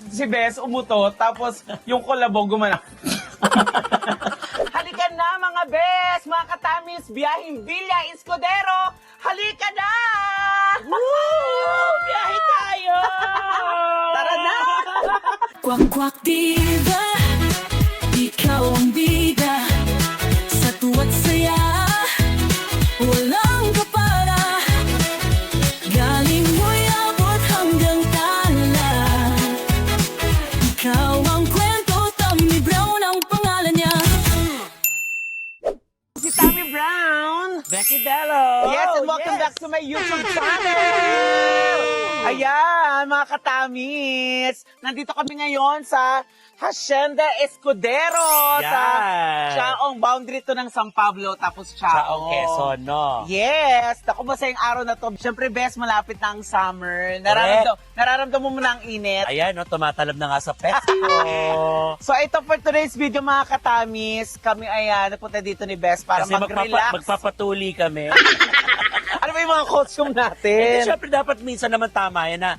Si Bes umutot, tapos yung kolabo gumana. Halika na mga Bes, mga katamis, biyahing Villa Escudero. Halika na! Woo! Biyahe tayo! Tara na! Kwak-kwak diva, ikaw ang bida. Sa tuwa't saya, walang kapara. Galing mo'y abot hanggang tala. Ikaw ang kwento, Tammy Brown ang pangalan niya. Si Tammy Brown! Becky Bello! Yes, and welcome back to my YouTube channel! Ayan, mga katamis! Nandito kami ngayon sa Hacienda Escudero sa Yan. Chaong, boundary to ng San Pablo, tapos Chaong. Chaong, Quezon, no? Yes! Naku, masayang araw na to. Siyempre, best, malapit na ang summer. Nararamdaman mo na ang init. Ayan, no, tumatalab na nga sa pet ko. So, ito for today's video, mga katamis. Kami ay napunta dito ni Best para Kasi mag-relax. magpapatuli kami. Ano ba yung mga costume Hindi, natin? syempre dapat minsan naman tama yan na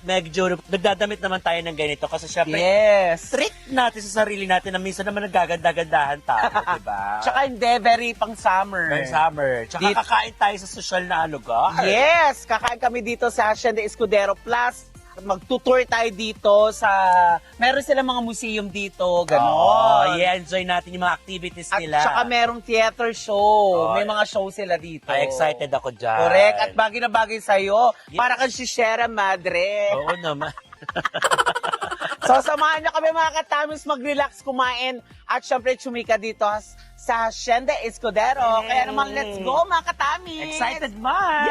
medyo nagdadamit naman tayo ng ganito. Kasi syempre, Yes. treat natin sa sarili natin na minsan naman nagaganda-gandahan tayo, diba? Tsaka hindi, very pang summer. By summer. Tsaka Dito- kakain tayo sa social na lugar. Yes! Kakain kami dito sa Hacienda Escudero Plus. Magtutour tayo dito sa... Meron silang mga museum dito, gano'n. Oh, i-enjoy natin yung mga activities At nila. saka merong theater show. Oh, May mga show sila dito. Excited ako dyan. Correct. At bagay na bagay sa'yo. Yes. Para kang si Sierra Madre. Oo naman. So, samahan niyo kami mga katamis mag-relax, kumain, at syempre chumika dito sa Hacienda Escudero. Kaya naman, let's go mga katamis! Excited man!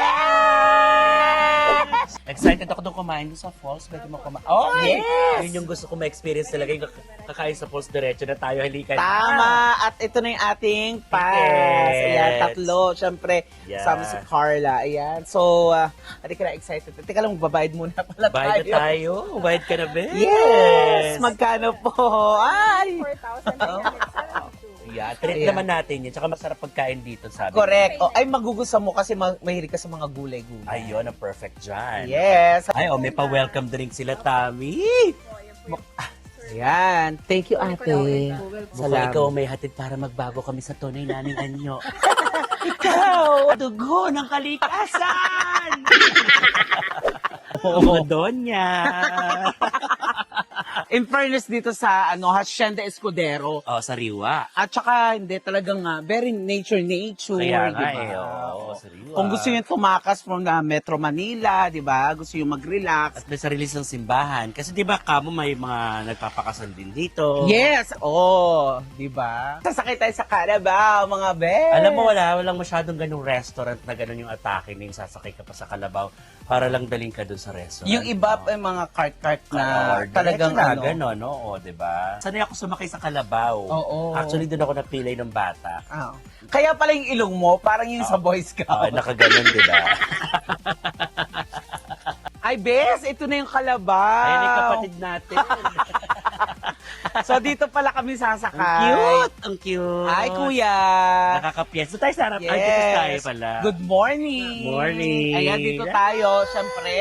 Yes! Excited ako doon kumain doon sa falls. Pwede mo kumain. Oh, Yes! Yun yung gusto ko ma-experience talaga. Yung kakain sa falls diretso na tayo. Halika na. Tama! At ito na yung ating pass. Yes. Ayan, tatlo. Syempre, Yeah. sama si Carla. Ayan. So, hindi ka na excited. Teka lang, magbabayad muna pala Bayad na tayo. Bayad ka na, be? Yes! Magkano po? Ay! 4,972. Yeah, treat Ayan. naman natin yun. Tsaka masarap pagkain dito, sabi. Correct. Ay, magugustuhan mo kasi mahilig ka sa mga gulay-gulay. Ayun, ang perfect dyan. Yes. Ay, may pa-welcome drink sila, Tami. Ayan. Thank you, ate. Mukhang ikaw may hatid para magbago kami sa tunay naming anyo. Ikaw! Dugo ng kalikasan! Oo, Donya! In fairness dito sa Hacienda Escudero, Sariwa. at saka hindi talagang very nature, Kaya nga di ba? oo, sariwa. Kung gusto yung tumakas from Metro Manila, di ba? Gusto yung mag-relax. At may sarili ng simbahan. Kasi di ba kamo may mga nagpapakasal din dito. Yes! Oh, di ba? Sasakay tayo sa Carabao, mga be. Alam mo, walang masyadong ganung restaurant na ganun yung atake na yung sasakay ka pa sa Kalabaw para lang daling ka dun sa restaurant. Yung iba pa yung mga cart-cart na talagang gano'n, no? O, diba? Sanay ako sumakay sa Kalabaw. Oo. Actually, doon ako napilay ng bata. Ah. Kaya pala yung ilong mo, parang yung sa Boy Scout. Nakaganon, diba? Ay, Bes, ito na yung Kalabaw. Ayan yung kapatid natin. So, dito pala kami sasakay. Ang cute! Ang cute! Ay, kuya. Nakakapiyes. Doon tayo sa harap. Yes. Ay, dito tayo pala. Good morning. Morning. Ayan, dito tayo, syempre.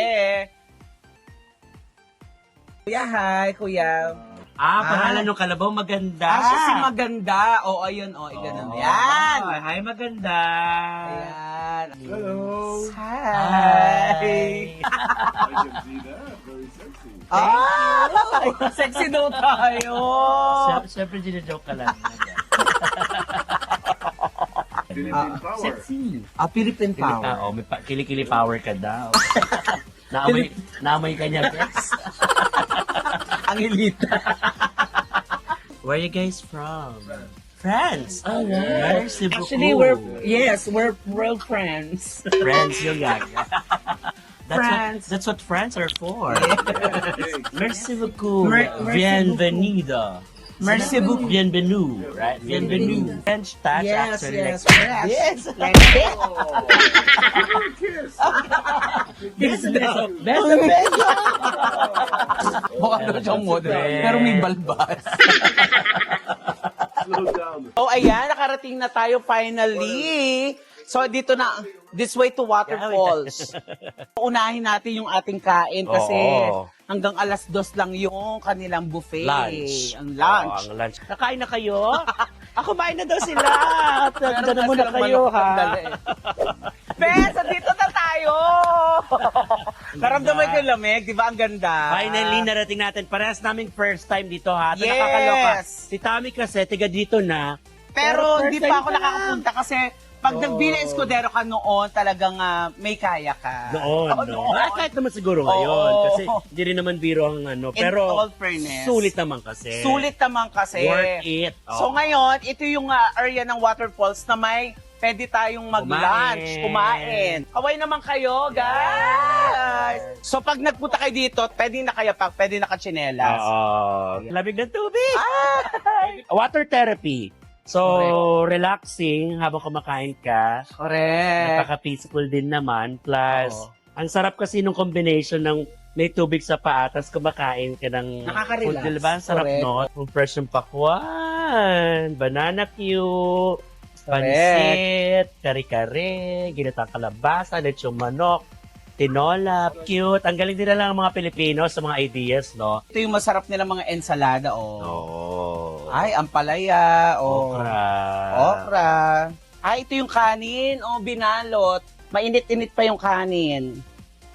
Kuya, hi, kuya. Pangalan ng Kalabaw, maganda. Siya si Maganda. O, ayun, ganun. Yan. Hi, maganda. Ayan. Hello. Hi. Ay, sexy daw tayo. Siyempre, ginajoke ka lang. Sexy. Philippine Power. May kilikili power ka daw. Naamay ka niya, guys. Ang elite. Where are you guys from? France. Oh, yeah. Merci beaucoup. Actually, we're real friends. Friends, yung yaga. France. That's what friends are for. Merci beaucoup. Merci Bienvenido. Merci beaucoup. Bienvenue, right? Bienvenue. French touch, Yes, actually. yes, like, yes. Yes. Like this. Yes, best. Mukha daw siyang model, pero may balbas. Oh, ayan, nakarating na tayo finally So, dito na, this way to waterfalls. Unahin natin yung ating kain kasi Oo. hanggang alas 2 lang yung kanilang buffet. Lunch. Ang lunch. Oo, ang lunch. Nakain na kayo? Kumain na daw sila. Meron Dala kasi muna ang kayo, manok ha? ng dala eh. Bes, dito na tayo! Naramdaman ko yung lamig, di ba? Ang ganda. Finally, narating natin. Parehas naming first time dito, ha? Ito Yes! nakakaloka. Si Tommy kasi, tiga dito na. Pero first hindi time pa ako ka na. nakakapunta kasi pag Oo. nagbila Escudero ka noon, talagang may kaya ka. Noon, Oo, no? Ah, kahit naman siguro ngayon. Oo. Kasi hindi rin naman biro ang ano. In Pero all fairness. sulit naman kasi. Sulit naman kasi. Worth it. So ngayon, ito yung area ng waterfalls na may pwede tayong mag-lunch, kumain. Kaway naman kayo, guys! So pag nagpunta kayo dito, pwede nakayapak, pwede nakachinelas. Oo. Lamig ng tubig. Ay! Water therapy. So, relaxing habang kumakain ka. Correct. Nakaka-peaceful din naman. Plus, Oo. ang sarap kasi nung combination ng may tubig sa paa, tapos kumakain ka ng Nakaka-relax. food, di ba? Ang sarap, Correct. no? Kung fresh yung pakwan, banana cue, Correct. pansit, kare-kare, ginatang kalabasa, lechong manok, tinola, cute. Ang galing din lang ng mga Pilipino sa mga ideas, no? Ito yung masarap nila mga ensalada, oh. Oo. Ay, ampalaya, oh. Okra. Okra. Ay, ito yung kanin, oh, binalot. Mainit-init pa yung kanin.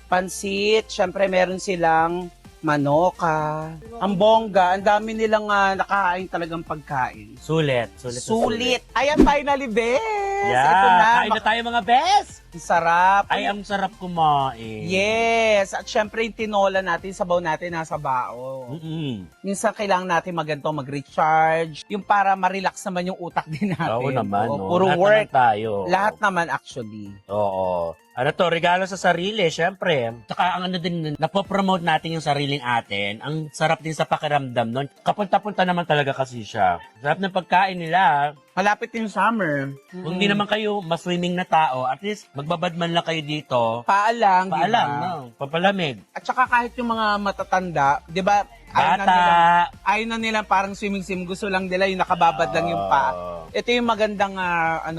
Pansit, syempre meron silang manoka. Ang bongga, ang dami nilang nakahain talagang pagkain. Sulit. Sulit. Ayan, finally, bes! Yeah, Ito na. kain na tayo mga best! Ang sarap. Ay, ang sarap kumain. Yes. At syempre yung tinola natin, sabaw natin nasa bao. Mm-mm. Minsan kailangan natin maganto, mag-recharge. Yung para ma-relax naman yung utak din natin. Oo naman, Oo, no? puro Lahat work. naman tayo. Lahat naman actually. Oo. Ano to, regalo sa sarili, syempre. Tsaka ang ano din, napopromote natin yung sariling atin. Ang sarap din sa pakiramdam nun. Kapunta-punta naman talaga kasi siya. Sarap ng pagkain nila. Malapit yung summer. Kung hindi naman kayo maswimming na tao, at least magbabadman lang kayo dito. Paalang, di ba? Paalam, no? Papalamig. At saka kahit yung mga matatanda, di ba? Bata. Ayaw na nila parang swimming-sim. Gusto lang nila yung nakababad lang yung paa. Ito yung magandang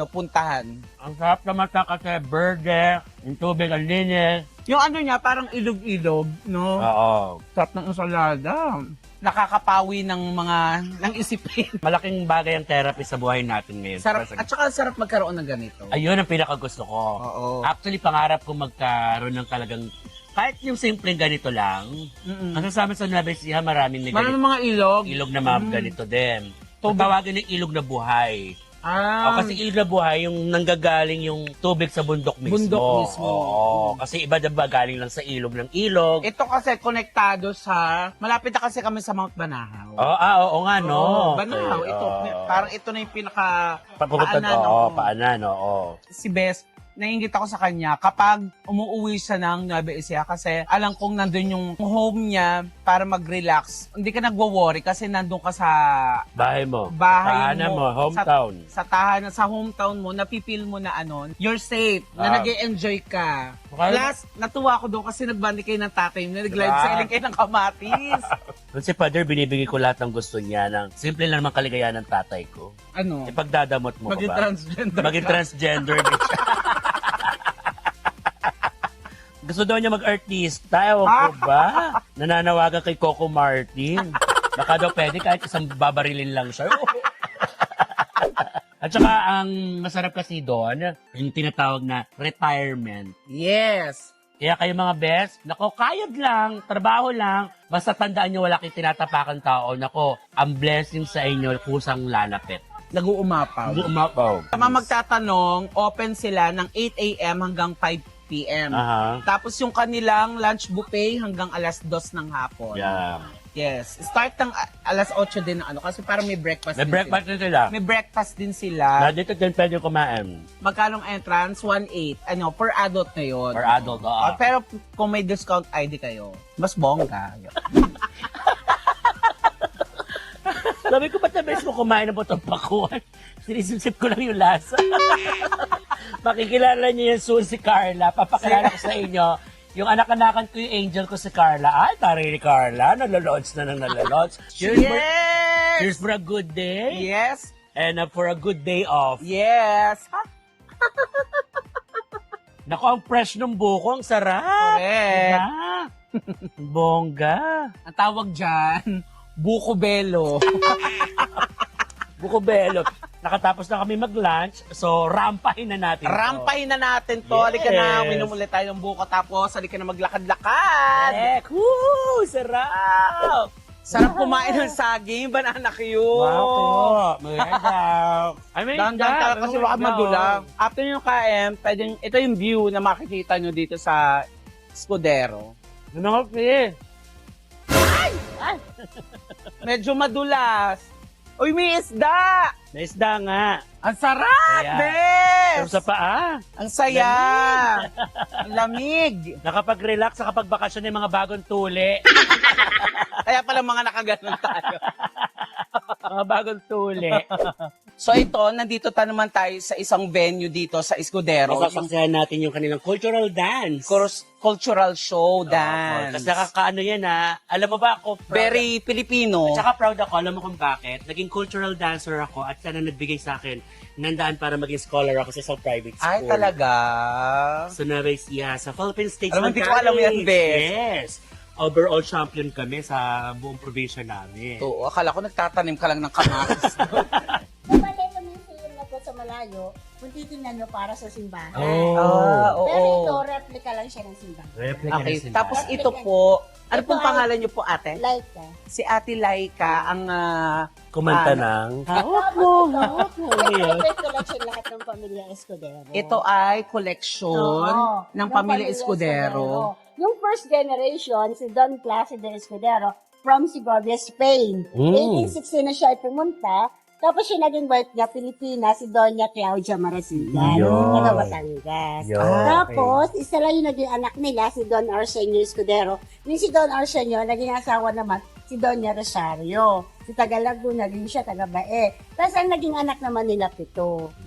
puntahan. Ang sarap na mata kasi berde, yung tubig ang linis. Yung ano niya, parang ilog-ilog, no? Oo. Sarap ng ensalada. Nakakapawi ng isipin. Malaking bagay ang therapy sa buhay natin ngayon. Sarap, at saka sarap magkaroon ng ganito. Ayun ang pinakagusto ko. Oo. Actually, pangarap ko magkaroon ng talagang, kahit yung simpleng ganito lang, kasi sa amin sa Nueva Ecija, maraming na Maraming ganito. mga ilog. Ilog na mga ganito din. Tawagin ng ilog na buhay. O, kasi ilog na buhay, yung nanggagaling yung tubig sa bundok mismo. Bundok mismo. Oo. Kasi iba diba galing lang sa ilog ng ilog. Ito kasi konektado sa, malapit na kasi kami sa Mount Banahaw. Oo nga, no? Oo, Banahaw. Okay, Ito, oo. parang ito na yung pinaka Papupunta, paanan, oo, oo. paanan, oo. Si Bes, naiingit ako sa kanya kapag umuwi siya ng Nueva Ecija kasi alam kong nandun yung home niya para mag-relax. Hindi ka nagwo-worry kasi nandun ka sa Bahay mo. bahay Tahanan mo. mo, hometown. Sa tahanan, sa hometown mo, napipil mo na you're safe, na Ah. nag-e-enjoy ka. Okay. Plus, natuwa ako doon kasi nagbandi kayo ng tatay mo, nag-live selling kayo ng kamatis. Doon si Father, binibigay ko lahat ng gusto niya ng simple lang naman kaligayahan ng tatay ko. Ano? Ipagdadamot mo Maging ko ba? transgender. Maging transgender din siya. Gusto daw niya mag-artista. Ewan ko ba? Nananawagan kay Coco Martin. Baka daw pwede kahit isang babarilin lang siya. At saka ang masarap kasi doon, yung tinatawag na retirement. Yes. Kaya kayo mga best, nako, kayod lang, trabaho lang, basta tandaan nyo wala kayong tinatapakan tao, nako, ang blessing sa inyo, kusang lalapit. Nag-uumapaw. Umapaw. Tama magtatanong, open sila ng 8 a.m. hanggang 5 p.m. Aha. Tapos yung kanilang lunch buffet hanggang alas 2 ng hapon. Yeah. Yes. Start ng alas 8 din ng kasi parang may breakfast May din breakfast sila. din sila. May breakfast din Na sila. dito din pwede kumain. Magkanong entrance? 1.8. Per adult na yun. For adult, oo. Pero kung may discount ID kayo, mas bongga. Sabi ko, ba't na best mo kumain ng butong pakuan? Sinisip ko lang yung lasa. Makikilala niyo yan soon si Carla. Papakilala ko sa inyo. Yung anak-anakan ko yung angel ko si Carla. Ay, tari ni Carla. Nalolods na ng nalolods. Cheers for a good day. Yes. And for a good day off. Yes. Naku, ang fresh ng buko, ang sarap. Correct. Diba? Bongga. Ang tawag dyan, buko belo. Buko bello. Nakatapos na kami mag-lunch, so rampahin na natin to. Rampahin na natin to. Yes. Halika na, uminom ulit tayo ng buko. Tapos, halika na maglakad-lakad. Heck, woo! Sarap! Sarap kumain ng saging, banana cue. Wow po. Maganda. Ay, may Dahan-dahan ka kasi baka madulang. After nyo kain, pwedeng, ito yung view na makikita nyo dito sa Escudero. Ano nga, Medyo madulas. Uy, may isda! may isda nga. Ang sarap, Kaya, bes! Pero sa paa. Ang saya! Ang lamig! Nakapag-relax sa kapag-bakasyon ng mga bagong tuli. Kaya pala mga nakaganon tayo. Mga bagong tuli. So ito, nandito naman tayo sa isang venue dito sa Escudero. Yung Masasaksihan natin yung kanilang cultural dance. cultural show dance. Kasi nakakaano yan ha. Alam mo ba ako, proud Very Filipino. At saka proud ako, alam mo kung bakit. Naging cultural dancer ako at sana nagbigay sa akin ng daan para maging scholar ako sa isang private school. Ay, talaga? Sa Nueva Ecija, sa Philippine States Alam mo, hindi ko alam yan, Bes. Yes. Overall champion kami sa buong probinsya namin. Oo, akala ko nagtatanim ka lang ng kamatis. Kapag ito museum na po sa malayo, kung titingnan nyo para sa simbahan. Oh. Pero ito, oo. replica lang siya ng simbahan. Replica Okay, na sila. tapos ito po, ano Ito pong ay- pangalan niyo po, ate? Like, Si Ate Laika, ang kumanta ng hawak mo, hawak mo. Yes. favorite collection lahat ng pamilya Escudero. ito ay collection Oo, ng Pamilya Escudero. Yung first generation, si Don Placido Escudero, from Segovia, Spain. 1860 na siya ay pumunta. Tapos siya naging wife niya, Pilipinas, si Doña Claudia Marasigan. Yun. Taga Batangas. Yun. Tapos, isa lang yung naging anak nila, si Don Arsenio Escudero. Yung si Don Arsenio, naging asawa naman, si Doña Rosario. Si taga Laguna, naging siya taga Bae. Tapos ang naging anak naman nila, 7.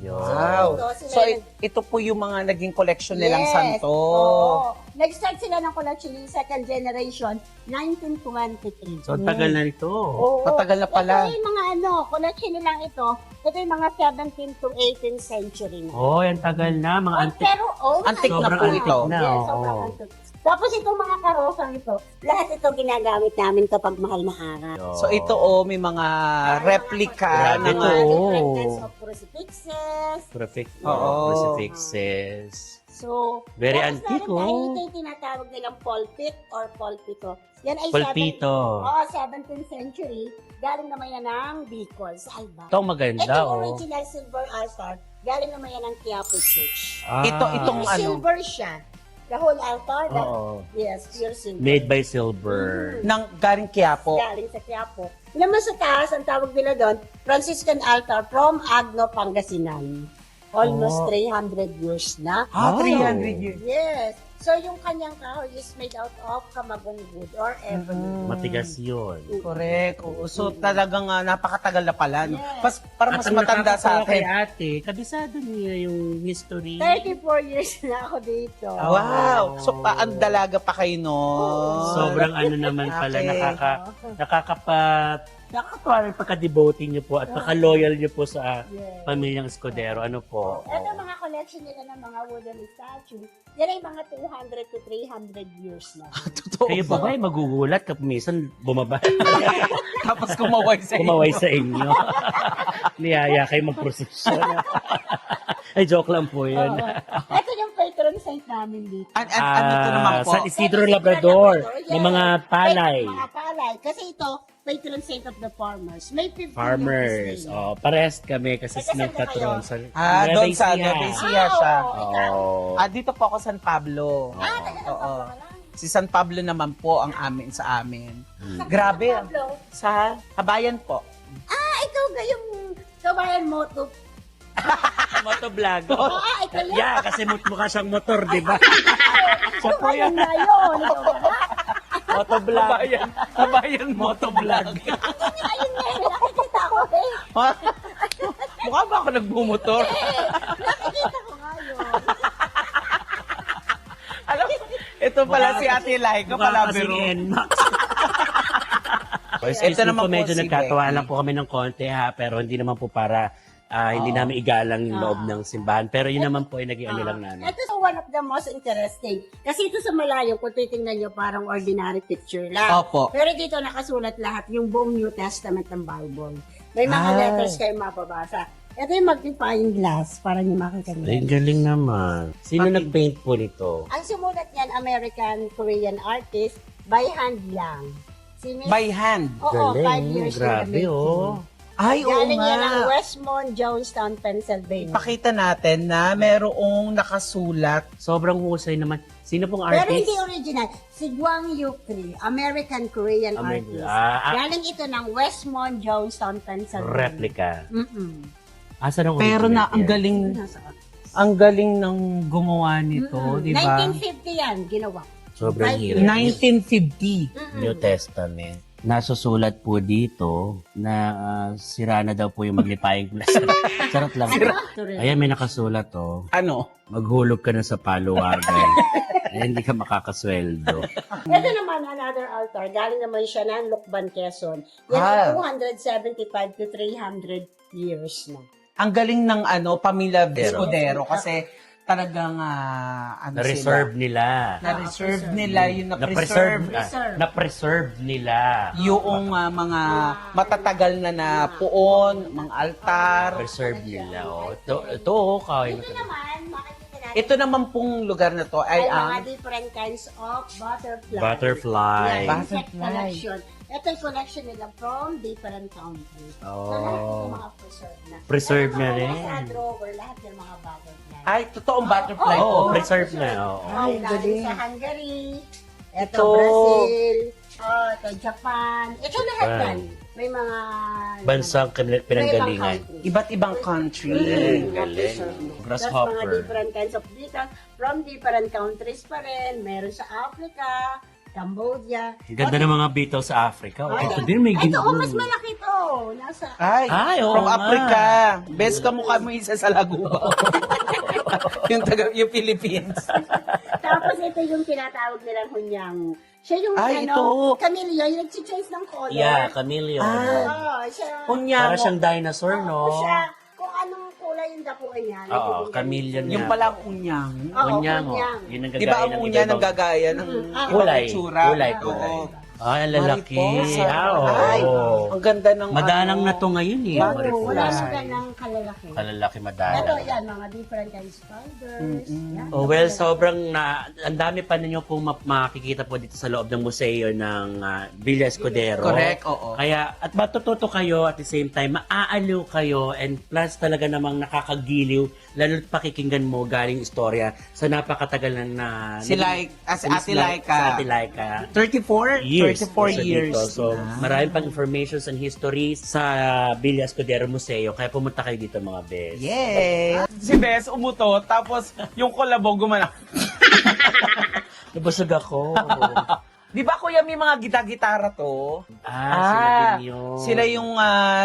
Wow. So, ito po yung mga naging collection nilang santo. Oo. Nag-start sila ng collection yung second generation, 1923. So, ang tagal na nito. Oo. Matagal na pala. Ito yung mga collection nilang ito, ito yung mga 17th to 18th century na. Oh, ang tagal na. Mga antique. Pero, Antique na Sobrang po antique ito. na. Yes, oo. sobrang antique. Tapos itong mga karosang ito, lahat ito ginagamit namin kapag mahal na araw. So ito may mga replika Grabe ng to. Different kinds of crucifixes. Perfect. Oo. Crucifixes. So, Very tapos antique, meron tayo oh. ito yung tinatawag nilang pulpit or pulpito. Yan ay Pulpito. 17th century. Galing naman yan ng Bicol, sa Alba. Ito maganda, Itong oh. original silver altar, galing naman yan ng Quiapo Church. Itong ano? Silver siya. The whole altar, Oo. yes, pure silver. Made by silver. ng galing Quiapo. Galing sa Quiapo. Naman sa taas, ang tawag nila doon, Franciscan altar from Agno, Pangasinan. Almost Oh. 300 years na. Wow. 300 years. Yes. So, yung kanyang kahoy is made out of kamagong wood or ebony. Matigas yun. Correct. Oo. So talagang napakatagal na pala. No? Yes. Para mas matanda sa kay atin. ate, kabisado niya yung history. 34 years na ako dito. Wow. So ang dalaga pa kayo no. Sobrang ano naman pala, Okay. nakakatuwa rin pagka-devoting niyo po at pagka-loyal niyo po sa Yes. pamilyang Escudero. Ano po? Ito mga collection nila ng mga wooden statue, yan ay mga 200 to 300 years na. Totoo Kayo ba ba? ay magugulat kapag minsan bumaba, Tapos kumaway sa inyo. kumaway sa inyo. Niyaya kayo mag-prosesyon. Ay, joke lang po yun. Ito yung patron saint namin dito. Ano ito naman po? Sa Isidro Labrador, ng mga palay. Mga palay. Kasi ito, patron saint of the farmers. May 15 Farmers. Oh, parehas kami kasi Ay, may kasama patron kayo? sa Doon sa Nueva Nueva Ecija. Ecija siya. Oh. Dito po ako San Pablo. Oo. Si San Pablo naman po ang amin sa amin. Grabe. Pablo, Sa Habayan po. ikaw yung kabayan mo to. Motovlog. Ikaw yan. Yeah, kasi mukha siyang motor, di ba? Siya po Kabayan yun. na yun. Ikaw ba? Motovlog. Habayan Motovlog. Ayun nga, nakikita ko eh. Mukha ba ako nagbumotor? Nakikita ko nga yun. Alam, ito pala si Ate Laika pala Mukha biro. kasing NMAX. Ito naman po, medyo si nagkatawa Becky. lang po kami ng konti ha, pero hindi naman po para Hindi Oo. namin igalang yung loob Ah. ng simbahan. Pero yun naman po ay naging ano lang namin. Ito sa one of the most interesting. Kasi ito sa malayo, kung titingnan nyo, parang ordinary picture lang. Opo. Pero dito nakasulat lahat yung buong New Testament ng Bible. May mga Ay. letters kayo mapabasa. Ito yung magnifying glass para nyo makita Ay, nyo. galing naman. Sino Pati- nag-paint po nito? Ang sumulat niyan, American-Korean artist, by hand lang. Si Miss- By hand. Oo, 5 Galing. years in the Grabe, making. oh. Ay, oo Galing yan ng nga. Westmont, Jonestown, Pennsylvania. Ipakita natin na merong nakasulat. Sobrang husay naman. Sino pong Pero artist? hindi original. Si Gwang Yukri, American-Korean artist. Galing ito ng Westmont, Jonestown, Pennsylvania. Replica. Mm-mm. Asan ang Pero original na ang yan? galing, ang galing ng gumawa nito, di ba? 1950 yan, ginawa. Sobrang 5 hirap. years. 1950. New Testament. Nasusulat po dito na sira na daw po yung maglipayang glass. Charot lang. Ayan, may nakasulat oh. Ano? Maghulog ka na sa paluwagan. Ay, hindi ka makakasweldo. Ito naman, another altar. Galing naman siya ng Lukban, Quezon. Yan Ah. ay 275 to 300 years na. Ang galing ng pamilya Escudero kasi talagang Na-reserve nila. Na-reserve nila yung Na-preserve. Preserve. Na-preserve nila. yung mga matatagal na puon, mga altar. Preserve nila. Oh. Ito oh, kaya Ito naman, makikita natin. Ito naman pong lugar na to ay ay ang mga different kinds of butterfly. Butterfly. Yeah, insect Butterfly. collection. Ito yung collection nila from different countries. Oh. So, lahat yung mga preserved na. Preserved Ito, na mga rin. Sa drawer, lahat yung mga butterfly. ay totoong butterfly Oo, to. preserve na. Oo. Ay, Ay, galing. sa Hungary. Ito, Ito. Brazil. Ito, Japan. Ito lahat Japan. yan. May mga... Bansang pinanggalingan. May ibang country. Iba't ibang country. Galing. Preserved na. Grasshopper. Tapos mga different kinds of dito. From different countries pa rin. Meron sa Africa, Cambodia. Ang ganda ng mga Beatles sa Africa. Oh. Ay, Ito din may Ito, ginoo. mas malaki to. Nasa... Ay, oo from nga. Africa. Best kamukha mo isa sa Laguba. yung Philippines. Tapos ito yung tinatawag nilang hunyang. Siya yung Ay, ito. Camellia, yung nag-change ng color. Yeah, chameleon. Oo, siya. Unyango. Para siyang dinosaur, no? Siya, kung anong kulay yung dapuan niya. Oo, nagiging chameleon ganito. Yung nga. pala ang unyang. Oo, Unyang, oh. unyang. Yun ang Di ba gagaya ang ng unya iba-ibang gagaya ng kulay. ibang itsura? Kulay. Oo. Ay, ang lalaki. Mariposa. Oo. Ay, ang ganda ng Madalang na to ngayon eh. Oo, Mariposa. wala siya ganang kalalaki. Kalalaki Ito madalang. yan, mga different kinds of powders. Yan. Oh, well, sobrang ang dami pa ninyo pong makikita po dito sa loob ng museo ng Villa Escudero. Correct, oo. Kaya, at matututo kayo at the same time, maaaliw kayo and plus talaga namang nakakagiliw, lalo pakikinggan mo galing istorya sa napakatagal na Si Laika, si Ate Laika. Sa Ate Laika. 34? Years. 34 nasa years. dito. So, na. maraming pang informations and histories sa Villa Escudero Museo. Kaya pumunta kayo dito mga bes. Yay! Si Bes umuto, tapos yung kolabo gumana. Nabusog ako. Di ba kuya may mga gitara to? Sila din yun. Sila yung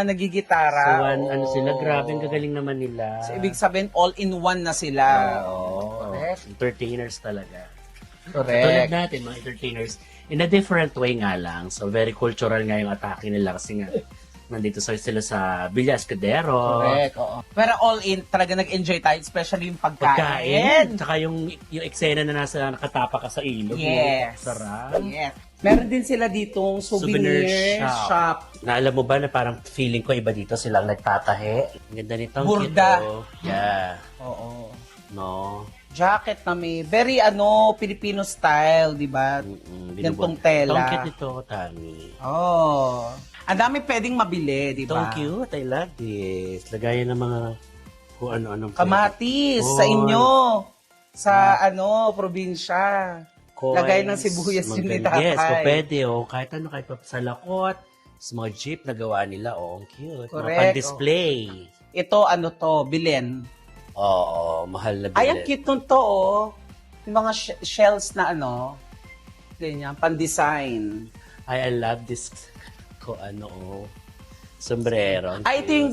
nagigitara. So, ano Oo. sila, grabe, ang gagaling naman nila. So, ibig sabihin, all-in-one na sila. Oo. Correct. Entertainers talaga. Tulad Correct. natin, mga entertainers, in a different way nga lang. So, very cultural nga yung atake nila kasi nga, nandito sila sa Villa Escudero. Correct, oo. Pero all-in, talaga nag-enjoy tayo, especially yung pagkain. Pagkain. Tsaka yung eksena na nasa nakatapa ka sa ilog. Yes. Sarap. Yes. Meron din sila ditong souvenir shop. Na alam mo ba na parang feeling ko iba dito silang nagtatahe. Ang ganda nito. ang Burda. cute, oh. Yeah. Oo. No. Jacket na may very Filipino style, di ba? Gantong tela. Ang cute nito, Tami. Oh. Ang dami pwedeng mabili, di Ito ang ba? cute. I love this. Lagayan ng mga kung ano-anong Kamatis Oh. sa inyo. Sa probinsya. coins, Lagay ng sibuyas yun ni maganda. Yes, tatay. kung pwede. Oh. Kahit ano, kahit pa sa lakot, sa mga jeep na gawa nila. Oh, ang cute. Mga Correct, pan-display. Ito, Bilen. Oo, mahal na Ay, ang bilhin. cute nun to, oh. Yung mga shells na ganyan, pan-design. I love this sombrero. Ang Ay, ito yung,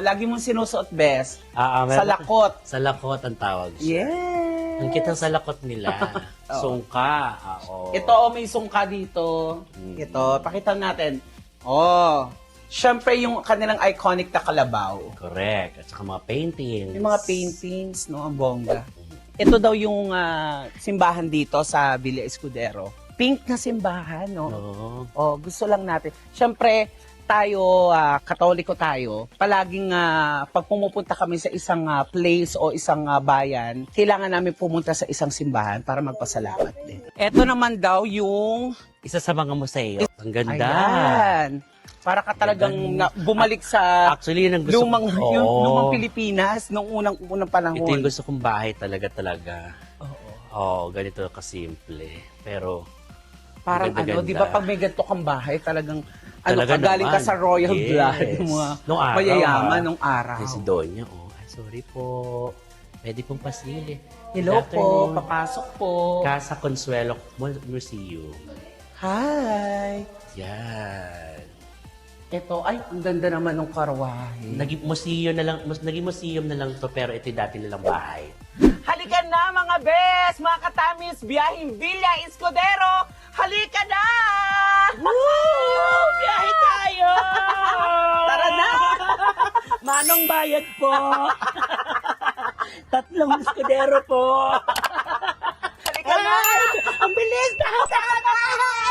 lagi mong sinusuot, Bes. Sa meron- lakot. Sa lakot ang tawag siya. Yes. Ang kita sa lakot nila. Sungka. Oo. Ito, may sungka dito. Ito, pakita natin. Oh, Siyempre, yung kanilang iconic na kalabaw. Correct. At saka mga paintings. Yung mga paintings, no, ang bongga. Ito daw yung simbahan dito sa Villa Escudero. Pink na simbahan, no? Oo. Oh, gusto lang natin. Siyempre, tayo, Katoliko tayo, palaging pag pumupunta kami sa isang place o isang bayan, kailangan namin pumunta sa isang simbahan para magpasalamat din. Ito naman daw yung... Isa sa mga museo. Ang ganda. Ayan. Para ka talagang bumalik sa Actually, yun ang gusto lumang, ko. yung Oo. lumang Pilipinas nung unang panahon. Ito yung gusto kong bahay talaga. Oo. Oo, ganito kasimple. Pero, Parang ganda-ganda. di ba pag may ganito kang bahay, talagang Talaga galing ka naman. sa royal Yes. blood, yung mga Nung araw, mayayaman ha? nung araw. ay si Donya, ay sorry po. Pwede pong pasili. Hello Good po, afternoon. papasok po. Casa Consuelo Museum. Hi! Yan. Ito, ay, ang ganda naman ng karwahe. Naging museum na lang to, pero ito yung dati nilang bahay. Halika na mga bes, mga katamis, biyahing Villa Escudero. Halika na! Woo! Biyahe tayo! Tara na! Manong bayad po! Tatlong Escudero po! Halika na! Ang bilis! Dahan-dahan!